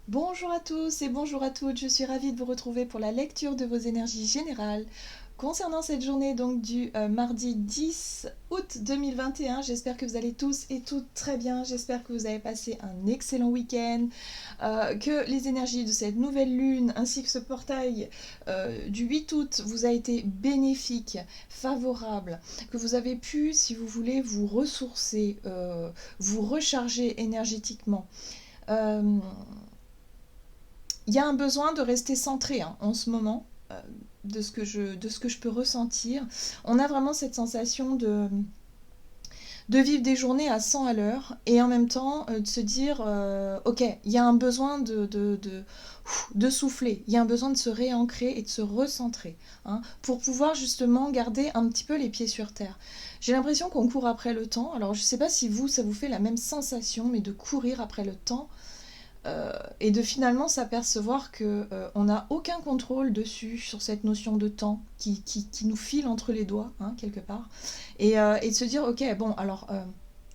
Bonjour à tous et bonjour à toutes, je suis ravie de vous retrouver pour la lecture de vos énergies générales. Concernant cette journée donc du mardi 10 août 2021, j'espère que vous allez tous et toutes très bien, j'espère que vous avez passé un excellent week-end, que les énergies de cette nouvelle lune ainsi que ce portail du 8 août vous a été bénéfique, favorable, que vous avez pu, si vous voulez, vous ressourcer, vous recharger énergétiquement. Euh, il y a un besoin de rester centré en ce moment, de ce que je peux ressentir. On a vraiment cette sensation de vivre des journées à 100 à l'heure et en même temps de se dire ok, il y a un besoin de souffler, il y a un besoin de se réancrer et de se recentrer, hein, pour pouvoir justement garder un petit peu les pieds sur terre. J'ai l'impression qu'on court après le temps, alors je ne sais pas si vous, ça vous fait la même sensation, mais de courir après le temps, et de finalement s'apercevoir que on n'a aucun contrôle dessus, sur cette notion de temps qui nous file entre les doigts, hein, quelque part, et de se dire ok, bon, alors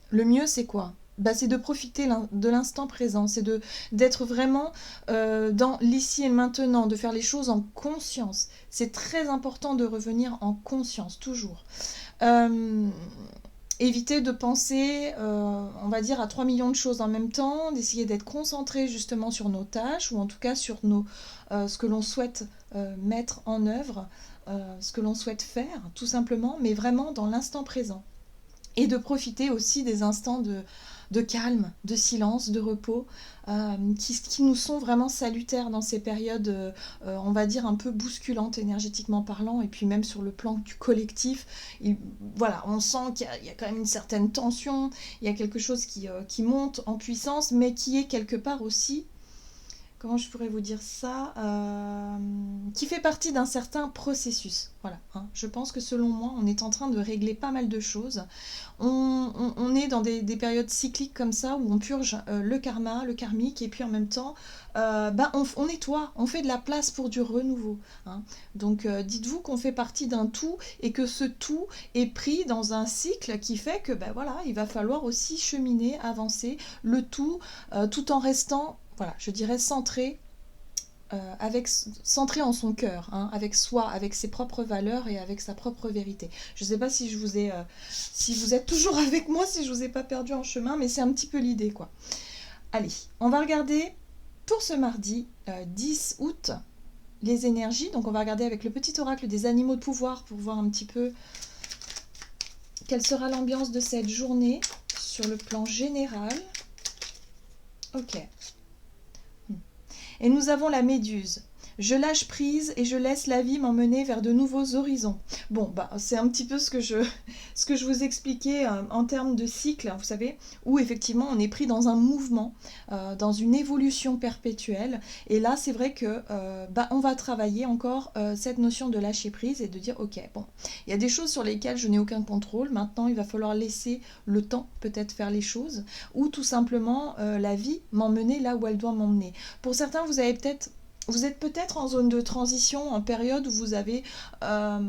le mieux c'est quoi? Bah, c'est de profiter de l'instant présent, c'est d'être vraiment dans l'ici et le maintenant, de faire les choses en conscience. C'est très important de revenir en conscience, toujours. Euh, Éviter de penser, on va dire, à 3 millions de choses en même temps, d'essayer d'être concentré justement sur nos tâches, ou en tout cas sur ce que l'on souhaite mettre en œuvre, ce que l'on souhaite faire, tout simplement, mais vraiment dans l'instant présent. Et de profiter aussi des instants de calme, de silence, de repos, qui nous sont vraiment salutaires dans ces périodes, on va dire, un peu bousculantes énergétiquement parlant, et puis même sur le plan du collectif. Voilà, on sent qu'il y a quand même une certaine tension, il y a quelque chose qui monte en puissance, mais qui est quelque part aussi, comment je pourrais vous dire ça, qui fait partie d'un certain processus. Voilà, hein. Je pense que selon moi, on est en train de régler pas mal de choses. On est dans des périodes cycliques comme ça où on purge le karma, le karmique, et puis en même temps, on nettoie, on fait de la place pour du renouveau, hein. Donc dites-vous qu'on fait partie d'un tout et que ce tout est pris dans un cycle qui fait que voilà, il va falloir aussi cheminer, avancer le tout, tout en restant, voilà, je dirais centré, centré en son cœur, hein, avec soi, avec ses propres valeurs et avec sa propre vérité. Je ne sais pas si je vous ai, si vous êtes toujours avec moi, si je vous ai pas perdu en chemin, mais c'est un petit peu l'idée, quoi. Allez, on va regarder pour ce mardi 10 août les énergies. Donc on va regarder avec le petit oracle des animaux de pouvoir pour voir un petit peu quelle sera l'ambiance de cette journée sur le plan général. Ok. Et nous avons la méduse. Je lâche prise et je laisse la vie m'emmener vers de nouveaux horizons. Bon, c'est un petit peu ce que je vous expliquais en termes de cycle, vous savez, où effectivement on est pris dans un mouvement, dans une évolution perpétuelle. Et là, c'est vrai que on va travailler encore cette notion de lâcher prise et de dire, ok, bon, il y a des choses sur lesquelles je n'ai aucun contrôle. Maintenant, il va falloir laisser le temps peut-être faire les choses, ou tout simplement la vie m'emmener là où elle doit m'emmener. Pour certains, vous êtes peut-être en zone de transition, en période où euh,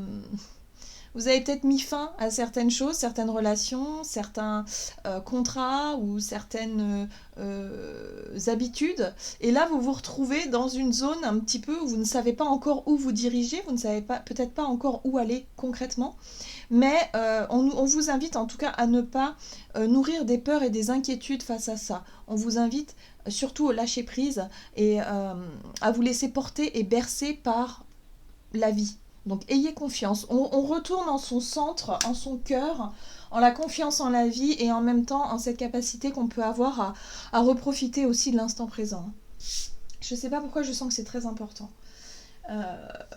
vous avez peut-être mis fin à certaines choses, certaines relations, certains contrats ou certaines habitudes. Et là, vous vous retrouvez dans une zone un petit peu où vous ne savez pas encore où vous diriger, vous ne savez pas, peut-être pas encore où aller concrètement. Mais on vous invite en tout cas à ne pas nourrir des peurs et des inquiétudes face à ça. On vous invite surtout au lâcher prise et à vous laisser porter et bercer par la vie. Donc ayez confiance. On retourne en son centre, en son cœur, en la confiance en la vie et en même temps en cette capacité qu'on peut avoir à reprofiter aussi de l'instant présent. Je ne sais pas pourquoi je sens que c'est très important.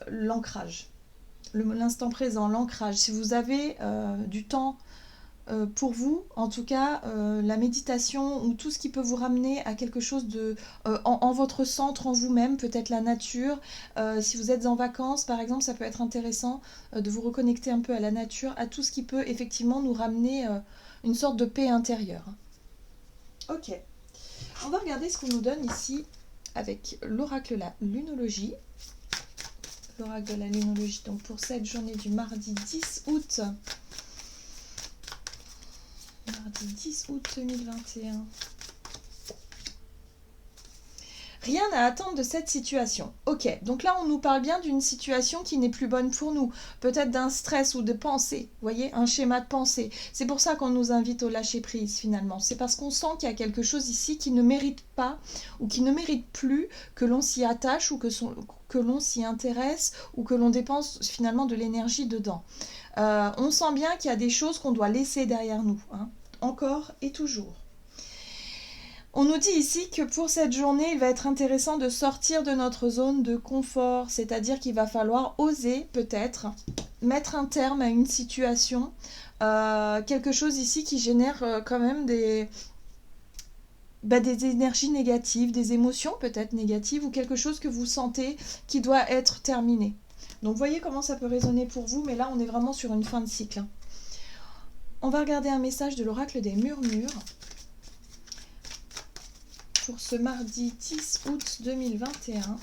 L'ancrage. L'instant présent, l'ancrage. Si vous avez du temps pour vous, en tout cas, la méditation ou tout ce qui peut vous ramener à quelque chose en votre centre, en vous-même, peut-être la nature. Si vous êtes en vacances, par exemple, ça peut être intéressant de vous reconnecter un peu à la nature, à tout ce qui peut effectivement nous ramener une sorte de paix intérieure. Ok, on va regarder ce qu'on nous donne ici avec l'oracle la lunologie. L'oracle de la lunologie, donc pour cette journée du mardi 10 août. Mardi 10 août 2021. Rien à attendre de cette situation. Ok, donc là on nous parle bien d'une situation qui n'est plus bonne pour nous, peut-être d'un stress ou de pensée, vous voyez, un schéma de pensée. C'est pour ça qu'on nous invite au lâcher-prise finalement. C'est parce qu'on sent qu'il y a quelque chose ici qui ne mérite pas ou qui ne mérite plus que l'on s'y attache ou que l'on s'y intéresse ou que l'on dépense finalement de l'énergie dedans. On sent bien qu'il y a des choses qu'on doit laisser derrière nous, hein, encore et toujours. On nous dit ici que pour cette journée, il va être intéressant de sortir de notre zone de confort, c'est-à-dire qu'il va falloir oser peut-être mettre un terme à une situation, quelque chose ici qui génère quand même des énergies négatives, des émotions peut-être négatives ou quelque chose que vous sentez qui doit être terminé. Donc voyez comment ça peut résonner pour vous, mais là on est vraiment sur une fin de cycle. On va regarder un message de l'oracle des murmures pour ce mardi 10 août 2021.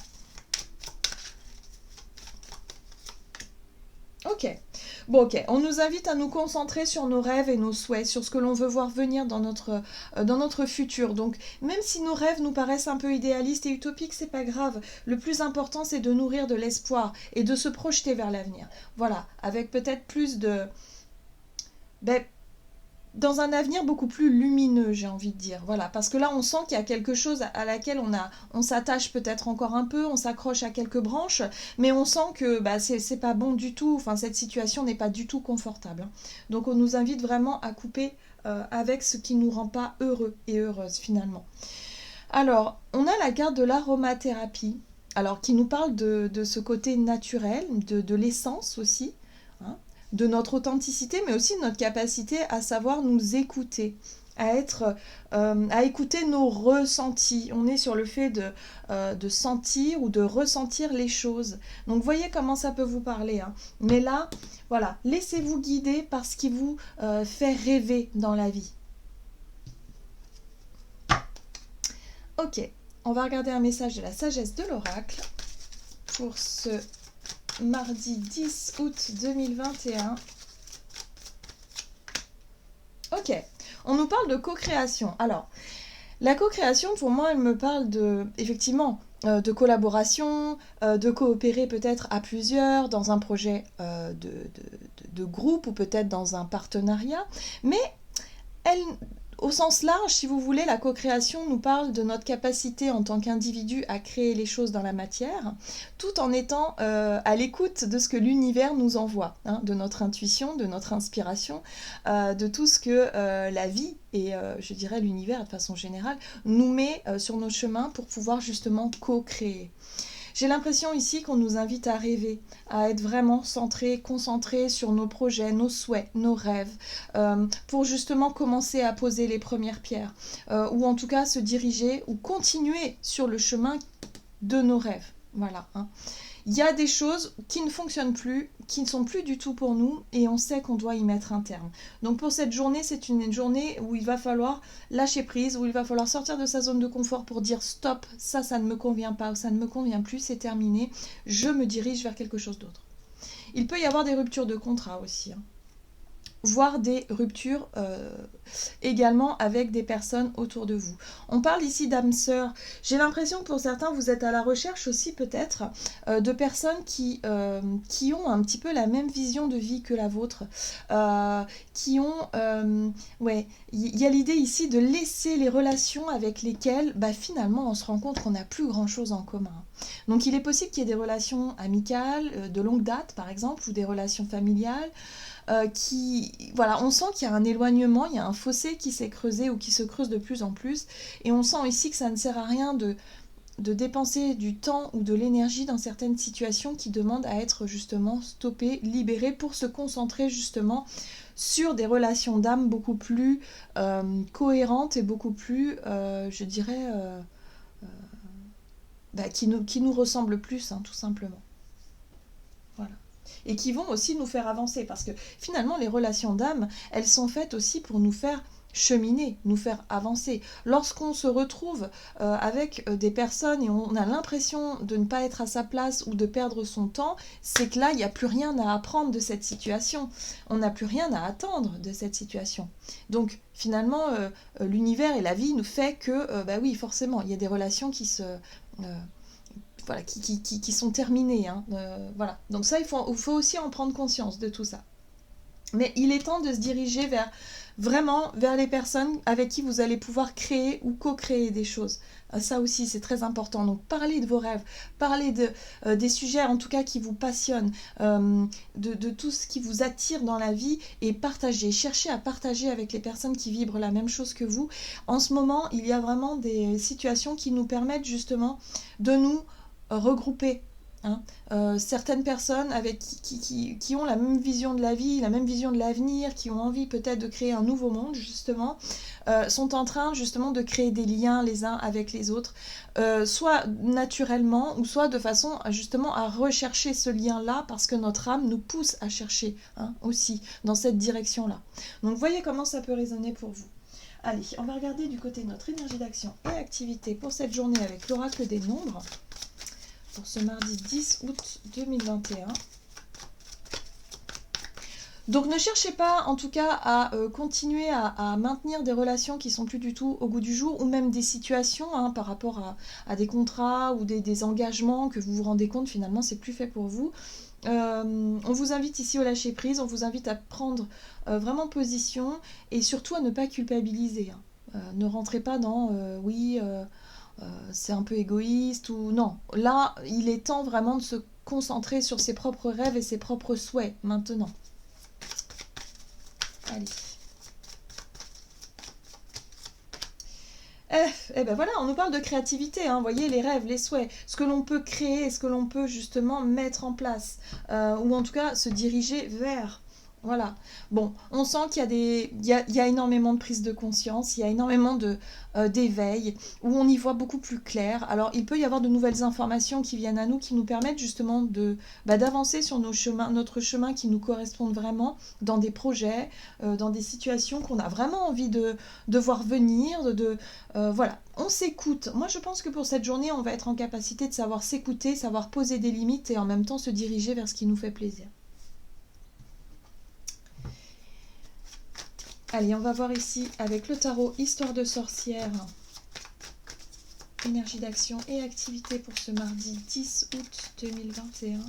Ok. Bon, ok. On nous invite à nous concentrer sur nos rêves et nos souhaits, sur ce que l'on veut voir venir dans notre futur. Donc, même si nos rêves nous paraissent un peu idéalistes et utopiques, c'est pas grave. Le plus important, c'est de nourrir de l'espoir et de se projeter vers l'avenir. Voilà, avec peut-être plus de... dans un avenir beaucoup plus lumineux, j'ai envie de dire. Voilà, parce que là, on sent qu'il y a quelque chose à laquelle on s'attache peut-être encore un peu, on s'accroche à quelques branches, mais on sent que c'est pas bon du tout. Enfin, cette situation n'est pas du tout confortable. Donc, on nous invite vraiment à couper avec ce qui nous rend pas heureux et heureuses finalement. Alors, on a la carte de l'aromathérapie, alors qui nous parle de ce côté naturel, de l'essence aussi, hein, de notre authenticité, mais aussi de notre capacité à savoir nous écouter, à écouter nos ressentis. On est sur le fait de sentir ou de ressentir les choses. Donc voyez comment ça peut vous parler, hein. Mais là, voilà, laissez-vous guider par ce qui vous fait rêver dans la vie. Ok, on va regarder un message de la sagesse de l'oracle pour ce mardi 10 août 2021. Ok, on nous parle de co-création. Alors, la co-création, pour moi, elle me parle effectivement, de collaboration, de coopérer peut-être à plusieurs dans un projet de groupe ou peut-être dans un partenariat. Mais au sens large, si vous voulez, la co-création nous parle de notre capacité en tant qu'individu à créer les choses dans la matière, tout en étant à l'écoute de ce que l'univers nous envoie, hein, de notre intuition, de notre inspiration, de tout ce que la vie et je dirais l'univers de façon générale nous met sur nos chemins pour pouvoir justement co-créer. J'ai l'impression ici qu'on nous invite à rêver, à être vraiment centré, concentré sur nos projets, nos souhaits, nos rêves, pour justement commencer à poser les premières pierres, ou en tout cas se diriger ou continuer sur le chemin de nos rêves. Voilà, hein. Il y a des choses qui ne fonctionnent plus, qui ne sont plus du tout pour nous, et on sait qu'on doit y mettre un terme. Donc pour cette journée, c'est une journée où il va falloir lâcher prise, où il va falloir sortir de sa zone de confort pour dire stop, ça ne me convient pas, ou ça ne me convient plus, c'est terminé, je me dirige vers quelque chose d'autre. Il peut y avoir des ruptures de contrat aussi, hein, voire des ruptures également avec des personnes autour de vous. On parle ici d'âmes sœurs. J'ai l'impression que pour certains, vous êtes à la recherche aussi peut-être de personnes qui ont un petit peu la même vision de vie que la vôtre, qui ont... ouais, il y a l'idée ici de laisser les relations avec lesquelles finalement on se rend compte qu'on n'a plus grand-chose en commun. Donc il est possible qu'il y ait des relations amicales, de longue date par exemple, ou des relations familiales, on sent qu'il y a un éloignement, il y a un fossé qui s'est creusé ou qui se creuse de plus en plus, et on sent ici que ça ne sert à rien de dépenser du temps ou de l'énergie dans certaines situations qui demandent à être justement stoppées, libérées pour se concentrer justement sur des relations d'âme beaucoup plus cohérentes et beaucoup plus, je dirais, qui nous ressemblent plus, hein, tout simplement. Voilà. Et qui vont aussi nous faire avancer, parce que finalement les relations d'âme, elles sont faites aussi pour nous faire cheminer, nous faire avancer. Lorsqu'on se retrouve avec des personnes et on a l'impression de ne pas être à sa place ou de perdre son temps, c'est que là, il n'y a plus rien à apprendre de cette situation. On n'a plus rien à attendre de cette situation. Donc, finalement, l'univers et la vie nous fait que, bah oui, forcément, il y a des relations qui se... voilà, qui sont terminées. Hein, voilà. Donc ça, il faut aussi en prendre conscience de tout ça. Mais il est temps de se diriger vraiment vers les personnes avec qui vous allez pouvoir créer ou co-créer des choses. Ça aussi, c'est très important. Donc, parlez de vos rêves, parlez des sujets, en tout cas, qui vous passionnent, de tout ce qui vous attire dans la vie et partagez. Cherchez à partager avec les personnes qui vibrent la même chose que vous. En ce moment, il y a vraiment des situations qui nous permettent justement de nous regrouper. Hein. Certaines personnes qui ont la même vision de la vie, la même vision de l'avenir, qui ont envie peut-être de créer un nouveau monde justement, sont en train justement de créer des liens les uns avec les autres, soit naturellement ou soit de façon justement à rechercher ce lien-là parce que notre âme nous pousse à chercher aussi dans cette direction-là. Donc voyez comment ça peut résonner pour vous. Allez, on va regarder du côté de notre énergie d'action et activité pour cette journée avec l'oracle des nombres. Pour ce mardi 10 août 2021. Donc ne cherchez pas en tout cas à continuer à maintenir des relations qui sont plus du tout au goût du jour ou même des situations par rapport à des contrats ou des engagements que vous vous rendez compte finalement c'est plus fait pour vous. On vous invite ici au lâcher prise, on vous invite à prendre vraiment position et surtout à ne pas culpabiliser. Ne rentrez pas dans c'est un peu égoïste ou non. Là, il est temps vraiment de se concentrer sur ses propres rêves et ses propres souhaits maintenant. Allez. Eh ben voilà, on nous parle de créativité, vous voyez, les rêves, les souhaits, ce que l'on peut créer, ce que l'on peut justement mettre en place, ou en tout cas se diriger vers. Voilà. Bon, on sent qu'il y a énormément de prise de conscience, il y a énormément d'éveil, où on y voit beaucoup plus clair. Alors, il peut y avoir de nouvelles informations qui viennent à nous, qui nous permettent justement d'avancer sur notre chemin qui nous correspondent vraiment dans des projets, dans des situations qu'on a vraiment envie de voir venir, voilà. On s'écoute. Moi, je pense que pour cette journée, on va être en capacité de savoir s'écouter, savoir poser des limites et en même temps se diriger vers ce qui nous fait plaisir. Allez, on va voir ici avec le tarot Histoire de sorcière, énergie d'action et activité pour ce mardi 10 août 2021.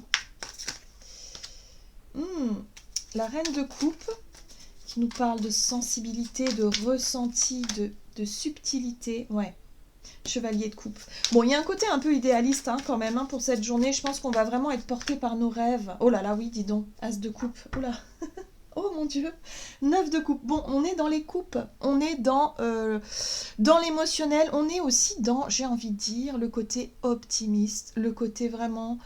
La reine de coupe qui nous parle de sensibilité, de ressenti, de subtilité. Ouais. Chevalier de coupe. Bon, il y a un côté un peu idéaliste quand même pour cette journée. Je pense qu'on va vraiment être porté par nos rêves. Oh là là, oui, dis donc. As de coupe. Oh là. Oh mon Dieu, 9 de coupe. Bon, on est dans les coupes, on est dans l'émotionnel, on est aussi dans, j'ai envie de dire, le côté optimiste, le côté vraiment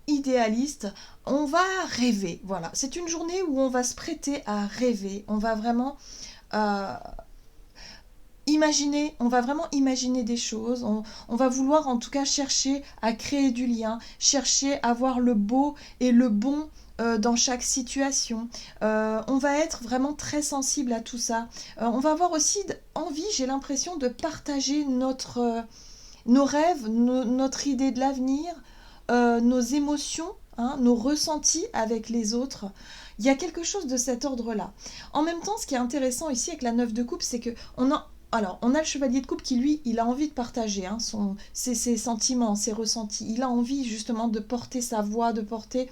idéaliste. On va rêver, voilà. C'est une journée où on va se prêter à rêver, on va vraiment imaginer, on va vraiment imaginer des choses, on va vouloir en tout cas chercher à créer du lien, chercher à voir le beau et le bon dans chaque situation. On va être vraiment très sensible à tout ça. On va avoir aussi envie, j'ai l'impression, de partager nos rêves, notre idée de l'avenir, nos émotions, nos ressentis avec les autres. Il y a quelque chose de cet ordre-là. En même temps, ce qui est intéressant ici avec la 9 de coupe, c'est qu'on a... Alors, on a le chevalier de coupe qui, lui, il a envie de partager ses sentiments, ses ressentis. Il a envie, justement, de porter sa voix, de porter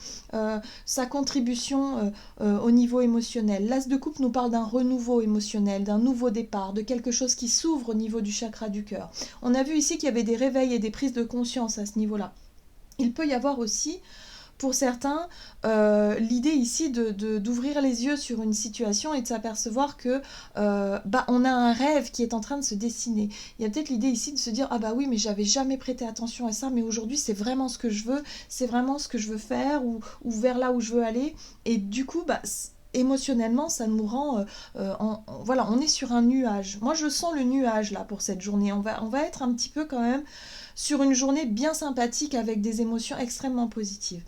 sa contribution au niveau émotionnel. L'as de coupe nous parle d'un renouveau émotionnel, d'un nouveau départ, de quelque chose qui s'ouvre au niveau du chakra du cœur. On a vu ici qu'il y avait des réveils et des prises de conscience à ce niveau-là. Il peut y avoir aussi... Pour certains, l'idée ici d'ouvrir les yeux sur une situation et de s'apercevoir que on a un rêve qui est en train de se dessiner. Il y a peut-être l'idée ici de se dire « Ah bah oui, mais j'avais jamais prêté attention à ça, mais aujourd'hui c'est vraiment ce que je veux, c'est vraiment ce que je veux faire ou vers là où je veux aller. » Et du coup, émotionnellement, ça nous rend... voilà, on est sur un nuage. Moi, je sens le nuage là pour cette journée. On va être un petit peu quand même... sur une journée bien sympathique avec des émotions extrêmement positives.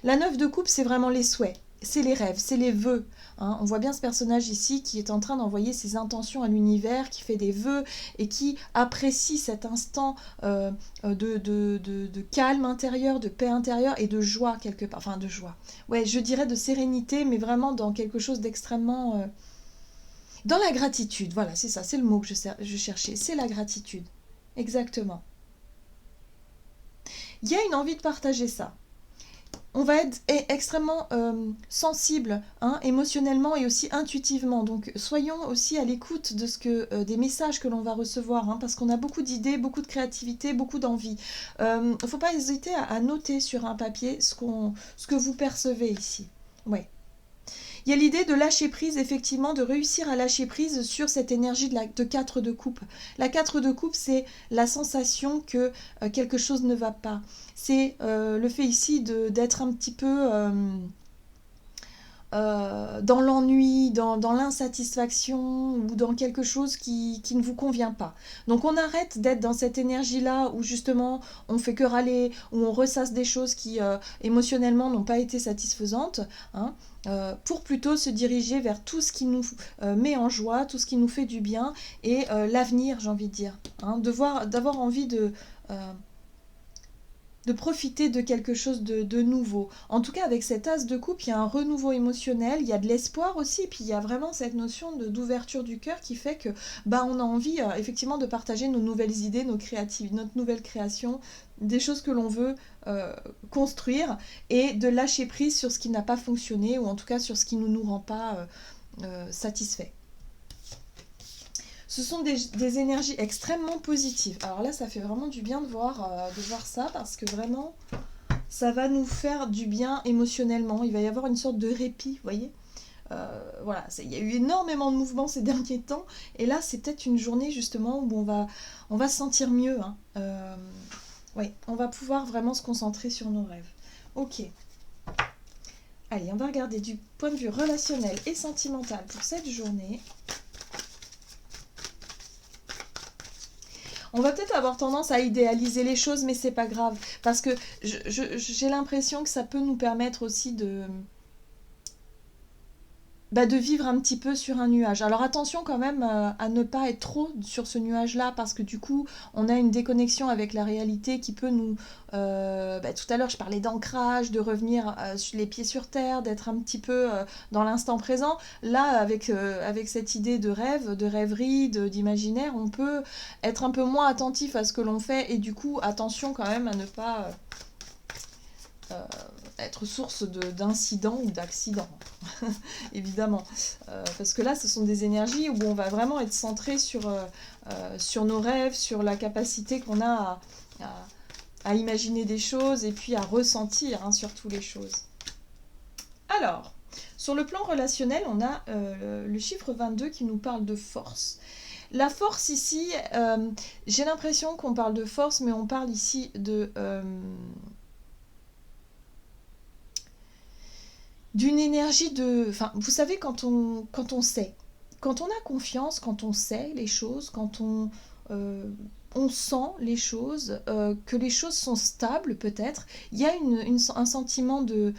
La 9 de coupe, c'est vraiment les souhaits. c'est les rêves, c'est les vœux. Hein. On voit bien ce personnage ici qui est en train d'envoyer ses intentions à l'univers, qui fait des vœux et qui apprécie cet instant de calme intérieur, de paix intérieure et de joie quelque part. Enfin, de joie. Ouais, je dirais de sérénité, mais vraiment dans quelque chose d'extrêmement... dans la gratitude, voilà, c'est ça, c'est le mot que je cherchais, c'est la gratitude. Exactement. Il y a une envie de partager ça. On va être extrêmement sensible, hein, émotionnellement et aussi intuitivement. Donc soyons aussi à l'écoute de des messages que l'on va recevoir, hein, parce qu'on a beaucoup d'idées, beaucoup de créativité, beaucoup d'envie. Il ne faut pas hésiter à noter sur un papier ce que vous percevez ici. Ouais. Il y a l'idée de lâcher prise, effectivement, de réussir à lâcher prise sur cette énergie de 4 de coupe. La 4 de coupe, c'est la sensation que quelque chose ne va pas. C'est le fait ici d'être un petit peu dans l'ennui, dans l'insatisfaction ou dans quelque chose qui ne vous convient pas. Donc on arrête d'être dans cette énergie-là où justement on fait que râler, où on ressasse des choses qui émotionnellement n'ont pas été satisfaisantes, hein, pour plutôt se diriger vers tout ce qui nous met en joie, tout ce qui nous fait du bien et l'avenir, j'ai envie de dire. Hein, d'avoir envie de profiter de quelque chose de nouveau. En tout cas, avec cet as de coupe, il y a un renouveau émotionnel, il y a de l'espoir aussi, puis il y a vraiment cette notion d'ouverture du cœur qui fait que on a envie effectivement de partager nos nouvelles idées, notre nouvelle création, des choses que l'on veut construire et de lâcher prise sur ce qui n'a pas fonctionné ou en tout cas sur ce qui ne nous rend pas satisfaits. Ce sont des énergies extrêmement positives. Alors là, ça fait vraiment du bien de voir ça parce que vraiment, ça va nous faire du bien émotionnellement. Il va y avoir une sorte de répit, vous voyez. Voilà, il y a eu énormément de mouvements ces derniers temps. Et là, c'est peut-être une journée justement où on va se sentir mieux. Hein. Ouais, on va pouvoir vraiment se concentrer sur nos rêves. Ok. Allez, on va regarder du point de vue relationnel et sentimental pour cette journée. On va peut-être avoir tendance à idéaliser les choses, mais c'est pas grave. Parce que j'ai l'impression que ça peut nous permettre aussi de vivre un petit peu sur un nuage. Alors attention quand même à ne pas être trop sur ce nuage-là, parce que du coup, on a une déconnexion avec la réalité qui peut nous... tout à l'heure, je parlais d'ancrage, de revenir les pieds sur terre, d'être un petit peu dans l'instant présent. Là, avec cette idée de rêve, de rêverie, d'imaginaire, on peut être un peu moins attentif à ce que l'on fait, et du coup, attention quand même à ne pas... être source d'incidents ou d'accidents, évidemment. Parce que là, ce sont des énergies où on va vraiment être centré sur nos rêves, sur la capacité qu'on a à imaginer des choses et puis à ressentir surtout les choses. Alors, sur le plan relationnel, on a le chiffre 22 qui nous parle de force. La force ici, j'ai l'impression qu'on parle de force, mais on parle ici d'une énergie Enfin, vous savez, quand on sait, quand on a confiance, quand on sait les choses, quand on sent les choses, que les choses sont stables peut-être, il y a un sentiment de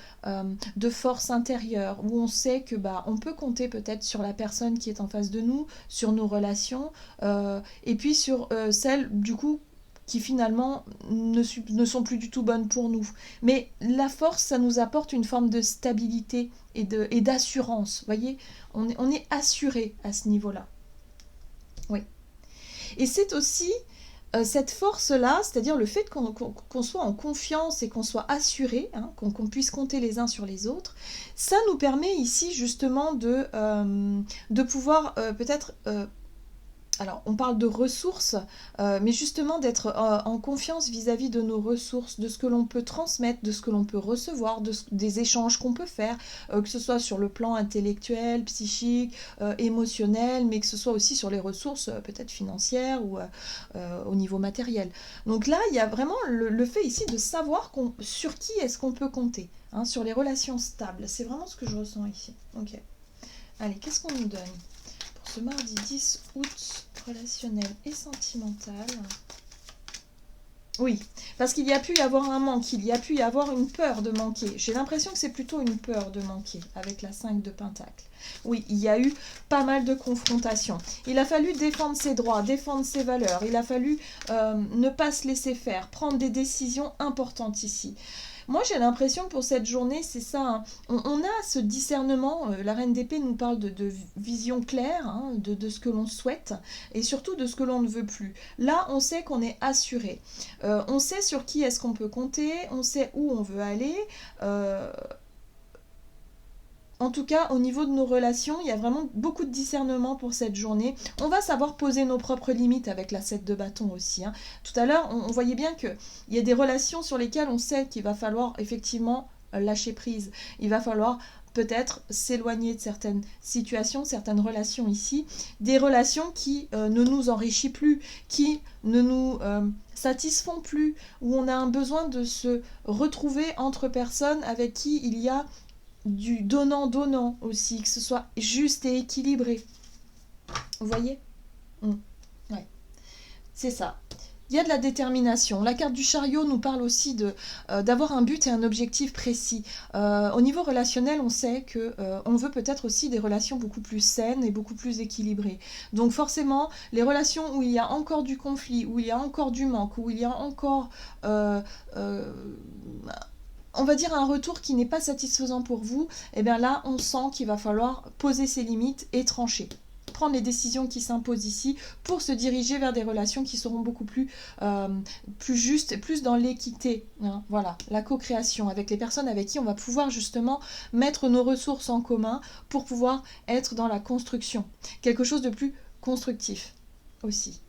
force intérieure, où on sait que on peut compter peut-être sur la personne qui est en face de nous, sur nos relations, et puis sur celles du coup qui finalement ne sont plus du tout bonnes pour nous. Mais la force, ça nous apporte une forme de stabilité et d'assurance. Vous voyez, on est assuré à ce niveau-là. Oui. Et c'est aussi cette force-là, c'est-à-dire le fait qu'on soit en confiance et qu'on soit assuré, hein, qu'on puisse compter les uns sur les autres, ça nous permet ici justement de pouvoir peut-être... alors, on parle de ressources, mais justement d'être en confiance vis-à-vis de nos ressources, de ce que l'on peut transmettre, de ce que l'on peut recevoir, des échanges qu'on peut faire, que ce soit sur le plan intellectuel, psychique, émotionnel, mais que ce soit aussi sur les ressources peut-être financières ou au niveau matériel. Donc là, il y a vraiment le fait ici de savoir sur qui est-ce qu'on peut compter, hein, sur les relations stables. C'est vraiment ce que je ressens ici. Ok. Allez, qu'est-ce qu'on nous donne ? Ce mardi 10 août, relationnel et sentimental. Oui, parce qu'il y a pu y avoir un manque, il y a pu y avoir une peur de manquer. J'ai l'impression que c'est plutôt une peur de manquer avec la 5 de Pentacle. Oui, il y a eu pas mal de confrontations. Il a fallu défendre ses droits, défendre ses valeurs. Il a fallu ne pas se laisser faire, prendre des décisions importantes ici. Moi, j'ai l'impression que pour cette journée, c'est ça. Hein. On a ce discernement. La Reine d'épée nous parle de vision claire, hein, de ce que l'on souhaite et surtout de ce que l'on ne veut plus. Là, on sait qu'on est assuré. On sait sur qui est-ce qu'on peut compter. On sait où on veut aller. Euh, En tout cas, au niveau de nos relations, il y a vraiment beaucoup de discernement pour cette journée. On va savoir poser nos propres limites avec la 7 de bâton aussi. Hein. Tout à l'heure, on voyait bien qu'il y a des relations sur lesquelles on sait qu'il va falloir effectivement lâcher prise. Il va falloir peut-être s'éloigner de certaines situations, certaines relations ici. Des relations qui ne nous enrichissent plus, qui ne nous satisfont plus, où on a un besoin de se retrouver entre personnes avec qui il y a du donnant-donnant aussi, que ce soit juste et équilibré. Vous voyez Ouais, c'est ça. Il y a de la détermination. La carte du chariot nous parle aussi d'avoir un but et un objectif précis. Au niveau relationnel, on sait que on veut peut-être aussi des relations beaucoup plus saines et beaucoup plus équilibrées. Donc forcément, les relations où il y a encore du conflit, où il y a encore du manque, où il y a encore on va dire un retour qui n'est pas satisfaisant pour vous, et bien là, on sent qu'il va falloir poser ses limites et trancher. Prendre les décisions qui s'imposent ici pour se diriger vers des relations qui seront beaucoup plus justes, plus dans l'équité. Hein. Voilà, la co-création avec les personnes avec qui on va pouvoir justement mettre nos ressources en commun pour pouvoir être dans la construction. Quelque chose de plus constructif aussi.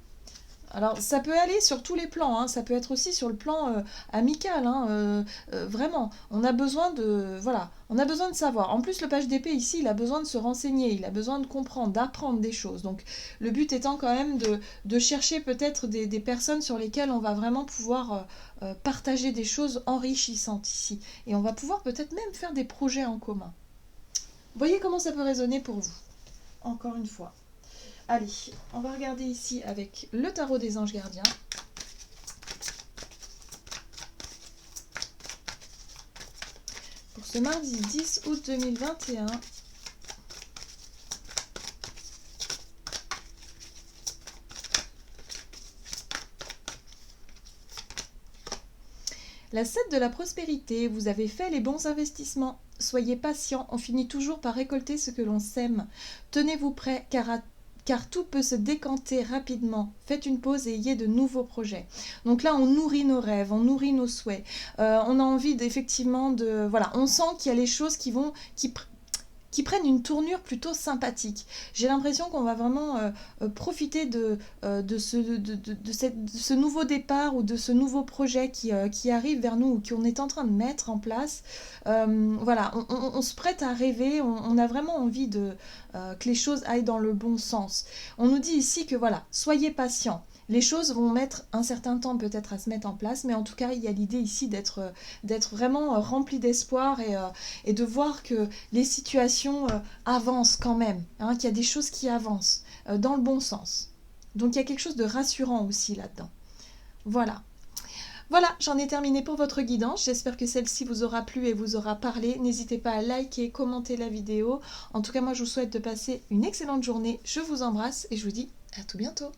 Alors, ça peut aller sur tous les plans, hein. Ça peut être aussi sur le plan amical, hein, vraiment. On a besoin de, voilà, on a besoin de savoir. En plus, le page d'épée ici, il a besoin de se renseigner, il a besoin de comprendre, d'apprendre des choses. Donc, le but étant quand même de chercher peut-être des personnes sur lesquelles on va vraiment pouvoir partager des choses enrichissantes ici. Et on va pouvoir peut-être même faire des projets en commun. Voyez comment ça peut résonner pour vous, encore une fois. Allez, on va regarder ici avec le tarot des anges gardiens. Pour ce mardi 10 août 2021. La 7 de la prospérité, vous avez fait les bons investissements. Soyez patient, on finit toujours par récolter ce que l'on sème. Tenez-vous prêts, car tout peut se décanter rapidement. Faites une pause et ayez de nouveaux projets. Donc là, on nourrit nos rêves, on nourrit nos souhaits. On a envie effectivement de... Voilà, on sent qu'il y a les choses qui prennent une tournure plutôt sympathique. J'ai l'impression qu'on va vraiment profiter de ce nouveau départ ou de ce nouveau projet qui arrive vers nous ou qu'on est en train de mettre en place. Voilà, on se prête à rêver, on a vraiment envie que les choses aillent dans le bon sens. On nous dit ici que voilà, soyez patients. Les choses vont mettre un certain temps peut-être à se mettre en place, mais en tout cas, il y a l'idée ici d'être vraiment rempli d'espoir et de voir que les situations avancent quand même, hein, qu'il y a des choses qui avancent dans le bon sens. Donc il y a quelque chose de rassurant aussi là-dedans. Voilà. Voilà, j'en ai terminé pour votre guidance. J'espère que celle-ci vous aura plu et vous aura parlé. N'hésitez pas à liker, commenter la vidéo. En tout cas, moi, je vous souhaite de passer une excellente journée. Je vous embrasse et je vous dis à tout bientôt.